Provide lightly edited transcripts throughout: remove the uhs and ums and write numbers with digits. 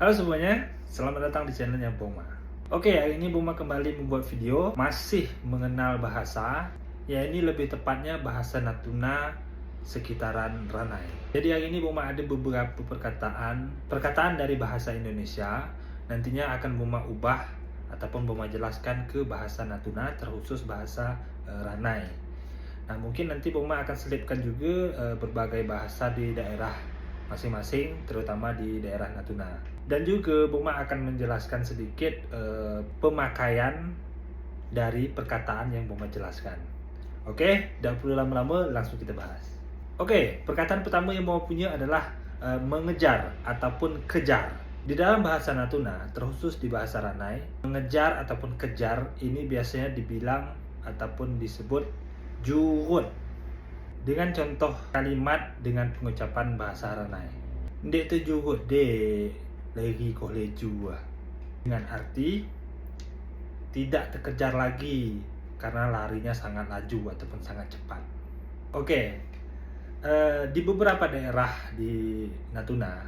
Halo semuanya, selamat datang di channelnya Boma. Oke, hari ini Boma kembali membuat video masih mengenal bahasa. Ya, ini lebih tepatnya bahasa Natuna sekitaran Ranai. Jadi hari ini Boma ada beberapa perkataan dari bahasa Indonesia. Nantinya akan Boma ubah ataupun Boma jelaskan ke bahasa Natuna, terkhusus bahasa Ranai. Nah, mungkin nanti Boma akan selipkan juga berbagai bahasa di daerah masing-masing, terutama di daerah Natuna. Dan juga Boma akan menjelaskan sedikit pemakaian dari perkataan yang Boma jelaskan. Oke, tidak perlu lama-lama, langsung kita bahas. Oke, perkataan pertama yang Boma punya adalah mengejar ataupun kejar. Di dalam bahasa Natuna, terkhusus di bahasa Ranai, mengejar ataupun kejar ini biasanya dibilang ataupun disebut jurut. Dengan contoh kalimat dengan pengucapan bahasa Ranai. Ndek tu jurut dek, lari kau leju. Dengan arti tidak terkejar lagi karena larinya sangat laju ataupun sangat cepat. Oke, di beberapa daerah di Natuna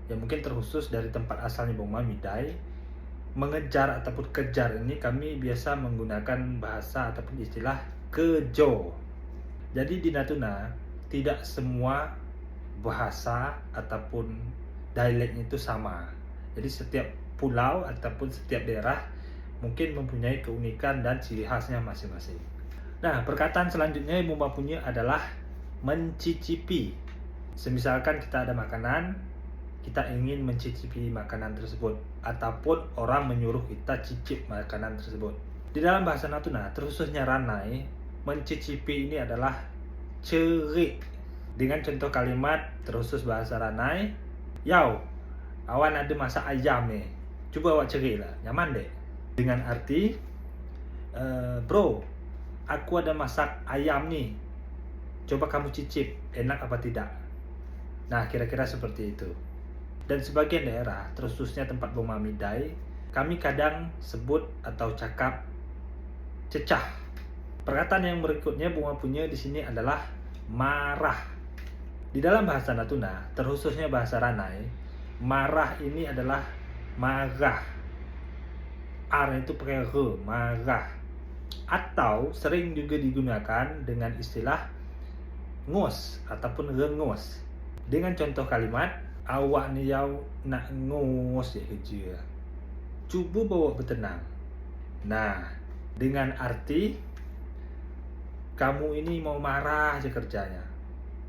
yang mungkin terkhusus dari tempat asalnya Boma Midai, mengejar ataupun kejar ini kami biasa menggunakan bahasa ataupun istilah kejo. Jadi di Natuna tidak semua bahasa ataupun dialek itu sama. Jadi setiap pulau ataupun setiap daerah mungkin mempunyai keunikan dan ciri khasnya masing-masing. Nah, perkataan selanjutnya yang Boma punya adalah mencicipi. Semisalkan kita ada makanan, kita ingin mencicipi makanan tersebut, ataupun orang menyuruh kita cicip makanan tersebut. Di dalam bahasa Natuna, terkhususnya Ranai, mencicipi ini adalah cerik. Dengan contoh kalimat terkhusus bahasa Ranai, "Yau, awan ada masak ayam nih, coba awak cerik lah, nyaman dek." Dengan arti, "Bro, aku ada masak ayam nih, coba kamu cicip, enak apa tidak?" Nah, kira-kira seperti itu. Dan sebagian daerah, terkhususnya tempat Boma Midai, kami kadang sebut atau cakap cecah. Perkataan yang berikutnya Boma punya di sini adalah marah. Di dalam bahasa Natuna, terkhususnya bahasa Ranai, marah ini adalah marah. R itu pakai R, marah. Atau sering juga digunakan dengan istilah ngos ataupun rengos. Dengan contoh kalimat, "Awak ni yau nak ngos ya kerja. Cuba bawa bertenang." Nah, dengan arti kamu ini mau marah aja kerjanya,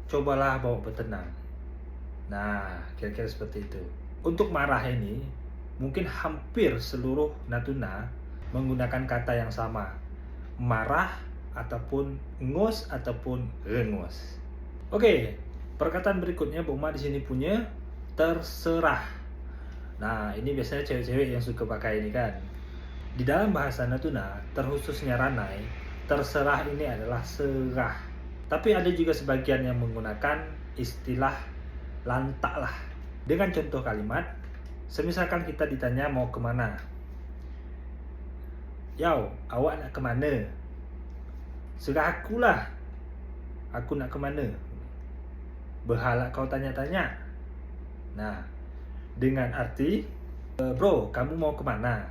cobalah bawa bertenang. Nah, kira-kira seperti itu. Untuk marah ini, mungkin hampir seluruh Natuna menggunakan kata yang sama. Marah ataupun ngos ataupun rengos. Oke, perkataan berikutnya Boma di sini punya terserah. Nah, ini biasanya cewek-cewek yang suka pakai ini kan. Di dalam bahasa Natuna, terkhususnya Ranai, terserah ini adalah serah. Tapi ada juga sebagian yang menggunakan istilah lantak lah. Dengan contoh kalimat, semisalkan kita ditanya mau kemana. "Yau, awak nak kemana?" "Serah akulah, aku nak kemana." "Berhala kau tanya-tanya." Nah, dengan arti, "Bro, kamu mau kemana?"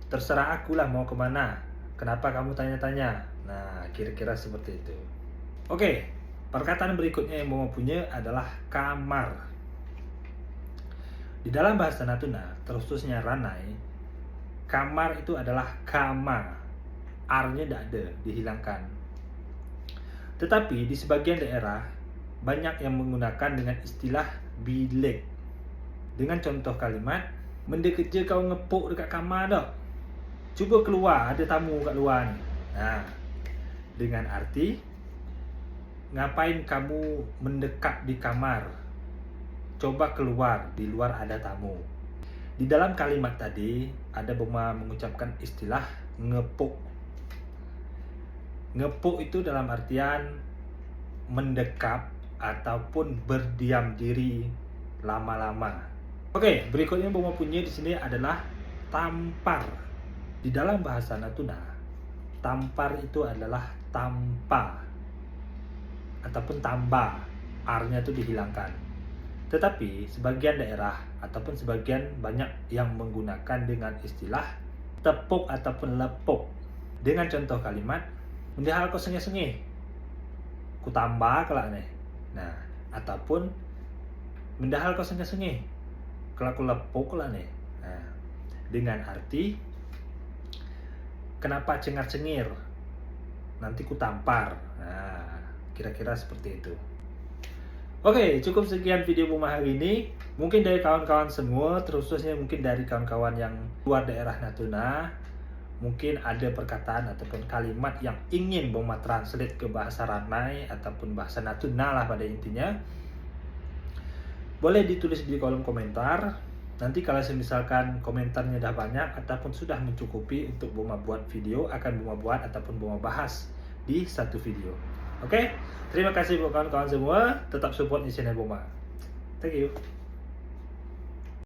"Terserah akulah mau kemana. Kenapa kamu tanya-tanya?" Nah, kira-kira seperti itu. Oke, perkataan berikutnya yang Boma punya adalah kamar. Di dalam bahasa Natuna, terkhususnya Ranai, kamar itu adalah kama. R-nya tidak ada, dihilangkan. Tetapi di sebagian daerah, banyak yang menggunakan dengan istilah bilik. Dengan contoh kalimat, "Mendek kerja kau ngepuk dekat kamar tak? Cuba keluar, ada tamu kat luar ni." Nah, dengan arti, ngapain kamu mendekat di kamar? Coba keluar, di luar ada tamu. Di dalam kalimat tadi, ada Boma mengucapkan istilah ngepuk. Ngepuk itu dalam artian mendekap ataupun berdiam diri lama-lama. Oke, berikutnya Boma punya di sini adalah tampar. Di dalam bahasa Natuna, tampar itu adalah tampa ataupun tambah, R-nya itu dihilangkan. Tetapi sebagian daerah ataupun sebagian banyak yang menggunakan dengan istilah tepuk ataupun lepuk. Dengan contoh kalimat, mendihal kau sengih-sengih, ku tambah kelak nih. Nah, ataupun mendahal kau sengih-sengih, kelak ku lepuk kelak nih. Nah, dengan arti kenapa cengar-cengir, nanti ku tampar. Nah, kira-kira seperti itu. Oke, cukup sekian video Buma hari ini. Mungkin dari kawan-kawan semua, terkhususnya mungkin dari kawan-kawan yang luar daerah Natuna, mungkin ada perkataan ataupun kalimat yang ingin Buma translate ke bahasa Ranai ataupun bahasa Natuna lah pada intinya. Boleh ditulis di kolom komentar. Nanti kalau misalkan komentarnya udah banyak ataupun sudah mencukupi untuk Buma buat video, akan Buma buat ataupun Buma bahas di satu video. Oke, terima kasih buat kawan-kawan semua. Tetap support di channel Buma. Thank you.